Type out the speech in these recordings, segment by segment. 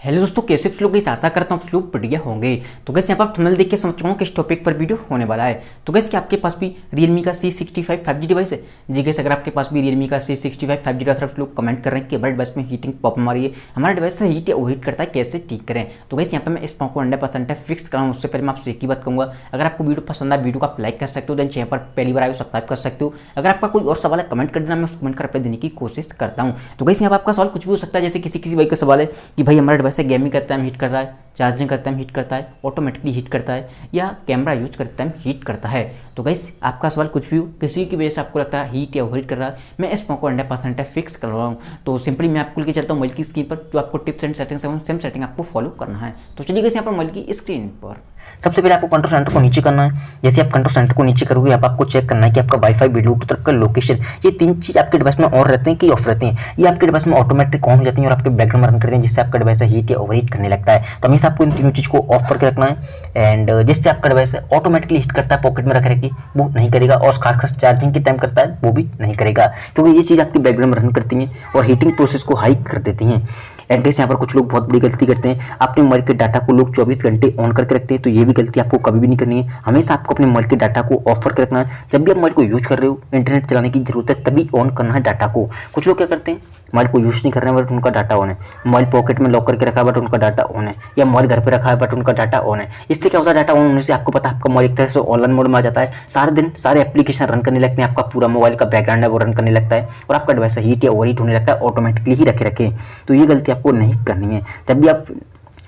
Hello दोस्तों, कैसे आप लोग? इस आशा करता हूँ आप लोग बढ़िया होंगे। तो गैस यहाँ पर आप थंबनेल देख के समझ चुका हूँ किस टॉपिक पर वीडियो होने वाला है। तो गैस कि आपके पास भी Realme का C65 5G डिवाइस है? जी गैस, अगर आपके पास भी Realme का C65 5G डिवाइस आप लोग कमेंट कर रहे हैं कि हमारे डिवाइस में हीटिंग प्रॉब्लम आ रही है, हमारा डिवाइस से हीट या ओवरहीट करता है, कैसे ठीक करें। तो गैस यहाँ पर मैं इस को 100% फिक्स कराऊँ उससे पहले मैं आपसे एक ही बात कहूँगा, अगर आपको वीडियो पसंद आए वीडियो को आप लाइक कर सकते हो, देन चैनल पर पहली बार आए सब्सक्राइब कर सकते हो। अगर आपका कोई और सवाल है कमेंट कर देना, मैं उस कमेंट का रिप्लाई देने की कोशिश करता हूँ। तो गैस यहाँ पर आपका सवाल कुछ भी हो सकता है, जैसे किसी भाई का सवाल है कि भाई हमारा डिवाइस है गेमिंग करता है हीट कर रहा है, चार्जिंग करते टाइम हीट करता है, ऑटोमेटिकली हीट करता है, या कैमरा यूज करते टाइम हीट करता है। तो गाइस आपका सवाल कुछ भी हो, किसी की वजह से आपको लगता है हीट या ओवरहीट कर रहा है, मैं इस को 100% फिक्स कर रहा हूँ। तो सिंपली मैं आपको लेके चलता हूँ मोबाइल की स्क्रीन पर, जो आपको टिप्स एंड सेटिंग्स है सेम सेटिंग आपको फॉलो करना है। तो चलिए गाइस यहाँ पर मोबाइल की स्क्रीन पर सबसे पहले आपको कंट्रोल सेंटर को नीचे करना है। जैसे आप कंट्रोल सेंटर को नीचे करोगे, यहाँ पर आपको चेक करना है कि आपका वाईफाई, ब्लूटूथ, आपका लोकेशन, ये तीन चीज आपके डिवाइस में ऑन रहते हैं कि ऑफ रहते हैं। ये आपके डिवाइस में ऑटोमेटिक ऑन हो जाती है और आपके बैकग्राउंड में रन करते हैं, जिससे आपका डिवाइस हीट या ओवरहीट करने लगता है। तो हमेशा आपको इन तीनों चीज को ऑफ करके रखना है। एंड जिससे आपका डिवाइस ऑटोमेटिकली हीट करता है, पॉकेट में रख रखी वो नहीं करेगा, और खास चार्जिंग के टाइम करता है वो भी नहीं करेगा, क्योंकि ये चीज आपकी बैकग्राउंड में रन करती है और हीटिंग प्रोसेस को हाई कर देती हैं। एंड यहाँ पर कुछ लोग बहुत बड़ी गलती करते हैं, अपने मोबाइल के डाटा को लोग 24 घंटे ऑन करके रखते हैं। तो ये भी गलती आपको कभी भी नहीं करनी है। हमेशा आपको अपने मोबाइल के डाटा को ऑफ करके रखना है। जब भी आप मोबाइल को यूज कर रहे हो, इंटरनेट चलाने की जरूरत है, तभी ऑन करना है डाटा को। कुछ लोग क्या करते हैं, मोबाइल को यूज नहीं कर रहे हैं बट उनका डाटा ऑन है, मोबाइल पॉकेट में लॉक करके रखा है बट उनका डाटा ऑन है, या मोबाइल घर पे रखा है बट उनका डाटा ऑन है। इससे क्या होता है, डाटा ऑन होने से आपको पता है आपका मोबाइल एक तरह से ऑनलाइन मोड में आ जाता है, सारे दिन सारे एप्लीकेशन रन करने लगते हैं, आपका पूरा मोबाइल का बैकग्राउंड है वो रन करने लगता है, और आपका डिवाइस हीट या ओवरहीट होने लगता है ऑटोमेटिकली ही रखे। तो ये गलती आपको नहीं करनी है। जब भी आप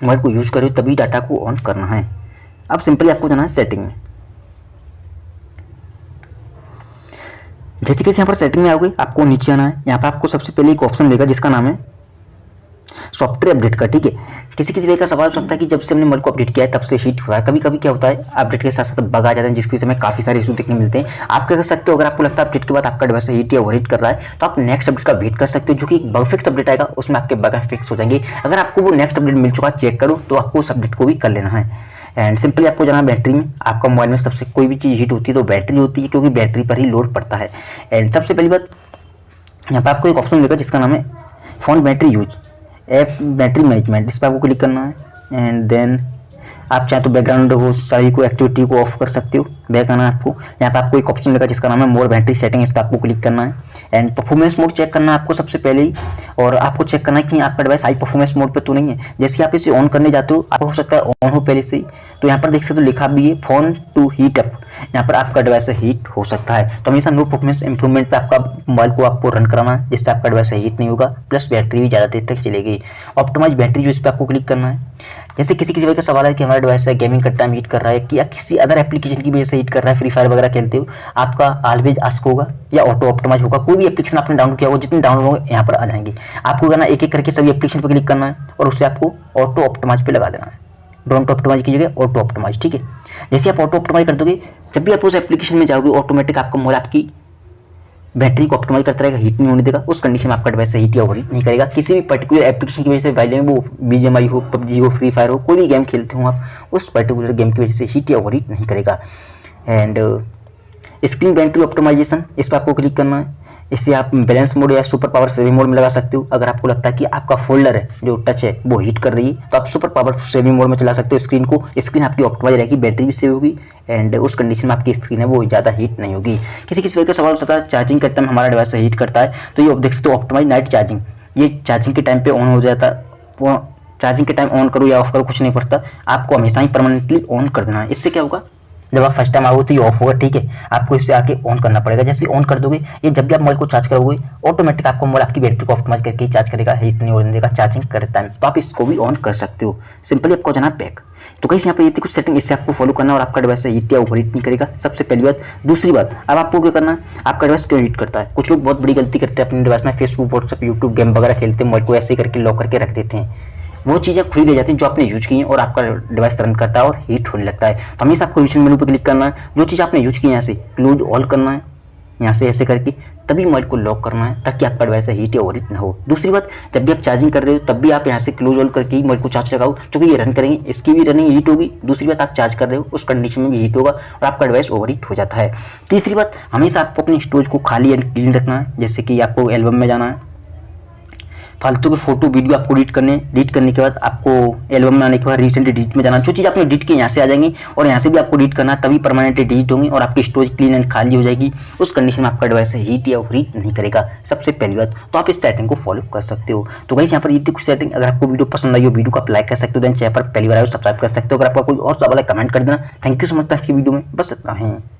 मोबाइल को यूज करो तभी डाटा को ऑन करना है। अब सिंपली आपको जाना है सेटिंग में। जैसे कि यहाँ पर सेटिंग में आओगे, आपको नीचे आना है। यहाँ पर आपको सबसे पहले एक ऑप्शन मिलेगा जिसका नाम है सॉफ्टवेयर अपडेट का। ठीक है, किसी वे का सवाल हो सकता है कि जब से हमने मोबाइल को अपडेट किया है तब से हीट हो रहा है। कभी कभी क्या होता है, अपडेट के साथ साथ बग आ जाते हैं, जिसकी वजह से हमें काफी सारे इशू देखने मिलते हैं। आप क्या कर सकते हो, अगर आपको लगता है अपडेट के बाद आपका डिवाइस हीट या ओवरहीट कर रहा है, तो आप नेक्स्ट अपडेट का वेट कर सकते हो, जो कि बग फिक्स अपडेट आएगा, उसमें आपके बग फिक्स हो जाएंगे। अगर आपको वो नेक्स्ट अपडेट मिल चुका चेक करो, तो आपको उस अपडेट को भी कर लेना है। एंड सिंपली आपको जाना बैटरी में। आपका मोबाइल में सबसे कोई भी चीज़ हीट होती है तो बैटरी होती है, क्योंकि बैटरी पर ही लोड पड़ता है। एंड सबसे पहली बात, यहाँ पर आपको एक ऑप्शन मिलेगा जिसका नाम है phone battery use, app battery management. इस पर आपको क्लिक करना है। एंड देन आप चाहे तो बैकग्राउंड हो सारी को एक्टिविटी को ऑफ कर सकते हो। बैक आना है आपको, यहाँ पे आपको एक ऑप्शन मिलेगा जिसका नाम है मोर बैटरी सेटिंग। इस पर आपको क्लिक करना है। एंड परफॉर्मेंस मोड चेक करना है आपको सबसे पहले ही, और आपको चेक करना है कि आपका डिवाइस हाई परफॉर्मेंस मोड पे तो नहीं है। जैसे आप इसे ऑन करने जाते हो, आपको हो सकता है ऑन हो पहले से ही, तो यहाँ पर देख सकते हो लिखा भी है फोन टू हीट अप, यहाँ पर आपका डिवाइस हीट हो सकता है। तो हमेशा नो परफॉर्मेंस इंप्रूवमेंट पे आपका मोबाइल को आपको रन कराना है, जिससे आपका डिवाइस हीट नहीं होगा, प्लस बैटरी भी ज़्यादा देर तक चलेगी। ऑप्टिमाइज बैटरी जो, इस पर आपको क्लिक करना है। जैसे किसी वजह का सवाल है कि हमारा डिवाइस गेमिंग का टाइम हीट कर रहा है, कि या किसी अदर एप्लीकेशन की वजह से हीट कर रहा है, फ्री फायर वगैरह खेलते हो, आपका ऑलवेज आस्क होगा या ऑटो ऑप्टिमाइज होगा। कोई भी एप्लीकेशन आपने डाउनलोड किया होगा, जितने डाउनलोड होंगे यहाँ पर आ जाएंगे। आपको करना एक एक करके सभी एप्लीकेशन पर क्लिक करना है और उससे आपको ऑटो ऑप्टिमाइज पे लगा देना है। डोंट ऑप्टिमाइज की जगह ऑटो ऑप्टिमाइज। ठीक है, जैसे आप ऑटो ऑप्टिमाइज कर दोगे, जब भी आप उस एप्लीकेशन में जाओगे, ऑटोमेटिक आपका मोबाइल आपकी बैटरी को ऑप्टिमाइज करता रहेगा, हीट नहीं होने देगा। उस कंडीशन में आपका डिवाइस हीट या ओवरहीट नहीं करेगा। किसी भी पर्टिकुलर एप्लीकेशन की वजह से, वाले में वो BGMI हो, PUBG हो, फ्री फायर हो, कोई भी गेम खेलते हो आप, उस पर्टिकुलर गेम की वजह से हीट या ओवरहीट नहीं करेगा। एंड स्क्रीन बैटरी ऑप्टिमाइजेशन, इस पर आपको क्लिक करना है। इससे आप बैलेंस मोड या सुपर पावर सेविंग मोड में लगा सकते हो। अगर आपको लगता है कि आपका फोल्डर है जो टच है वो हीट कर रही है, तो आप सुपर पावर सेविंग मोड में चला सकते हो स्क्रीन को। स्क्रीन आपकी ऑप्टिमाइज रहेगी, बैटरी भी सेव होगी, एंड उस कंडीशन में आपकी स्क्रीन है वो ज़्यादा हीट नहीं होगी। किसी वजह का सवाल होता है चार्जिंग करते टाइम हमारा डिवाइस हीट करता है, तो ये देख सकते हो ऑप्टिमाइज नाइट चार्जिंग, ये चार्जिंग के टाइम पे ऑन हो जाता है। वो चार्जिंग के टाइम ऑन करो या ऑफ करो कुछ नहीं पड़ता, आपको हमेशा ही परमानेंटली ऑन कर देना है। इससे क्या होगा, जब आप फर्स्ट टाइम आओगे तो ये ऑफ होगा। ठीक है, आपको इससे आके ऑन करना पड़ेगा। जैसे ऑन कर दोगे, ये जब भी आप मोबाइल को चार्ज करोगे, ऑटोमेटिक आपको मोबाइल आपकी बैटरी को ऑप्टिमाइज करके ही चार्ज करेगा, हीट नहीं होने देगा चार्जिंग करते टाइम। तो आप इसको भी ऑन कर सकते हो। सिंपली आपको जाना बैक। तो कहीं यहाँ पे ये थी कुछ सेटिंग, इससे आपको फॉलो करना और आपका डिवाइस हीट या ओवरहीट नहीं करेगा। सबसे पहली बात। दूसरी बात, अब आपको क्या करना है, आपका डिवाइस क्यों हीट करता है। कुछ लोग बहुत बड़ी गलती करते हैं अपने डिवाइस में, फेसबुक, व्हाट्सएप, यूट्यूब, गेम वगैरह खेलते हैं, मोबाइल को ऐसे करके लॉक करके रख देते हैं। वो चीज़ें खुली रह जाती हैं जो आपने यूज की हैं, और आपका डिवाइस रन करता है और हीट होने लगता है। तो हमेशा आपको यूजर मेनू पर क्लिक करना है, जो चीज़ आपने यूज की है यहाँ से क्लोज ऑल करना है, यहाँ से ऐसे करके तभी मोबाइल को लॉक करना है, ताकि आपका डिवाइस हीट या ओवरहीट ना हो। दूसरी बात, जब भी आप चार्जिंग कर रहे हो तब भी आप यहाँ से क्लोज ऑल करके ही मोबाइल को चार्ज लगाओ, क्योंकि ये रन करेंगे, इसकी भी रनिंग हीट होगी। दूसरी बात, आप चार्ज कर रहे हो उस कंडीशन में भी हीट होगा और आपका डिवाइस ओवरहीट हो जाता है। तीसरी बात, हमेशा आपको अपनी स्टोरेज को खाली एंड क्लीन रखना है। जैसे कि आपको एल्बम में जाना है, फालतू के फोटो वीडियो आपको डिलीट करने के बाद आपको एल्बम में आने के बाद रिसेंट डिलीट में जाना, जो चीज़ आपने डिलीट की यहाँ से आ जाएंगी और यहाँ से भी आपको डिलीट करना, तभी परमानेंटली डिलीट होंगी और आपकी स्टोरेज क्लीन एंड खाली हो जाएगी। उस कंडीशन में आपका डिवाइस हीट या रीड नहीं करेगा। सबसे पहली बात तो आप इस सेटिंग को फॉलो कर सकते हो। तो गाइस यहाँ पर ये थी कुछ सेटिंग। अगर आपको वीडियो पसंद आई हो, वीडियो को आप लाइक कर सकते हो, देन चैनल पर पहली बार आए हो सब्सक्राइब कर सकते हो। अगर आपका कोई और सवाल है कमेंट कर देना। Thank you so much. आज की वीडियो में बस इतना है।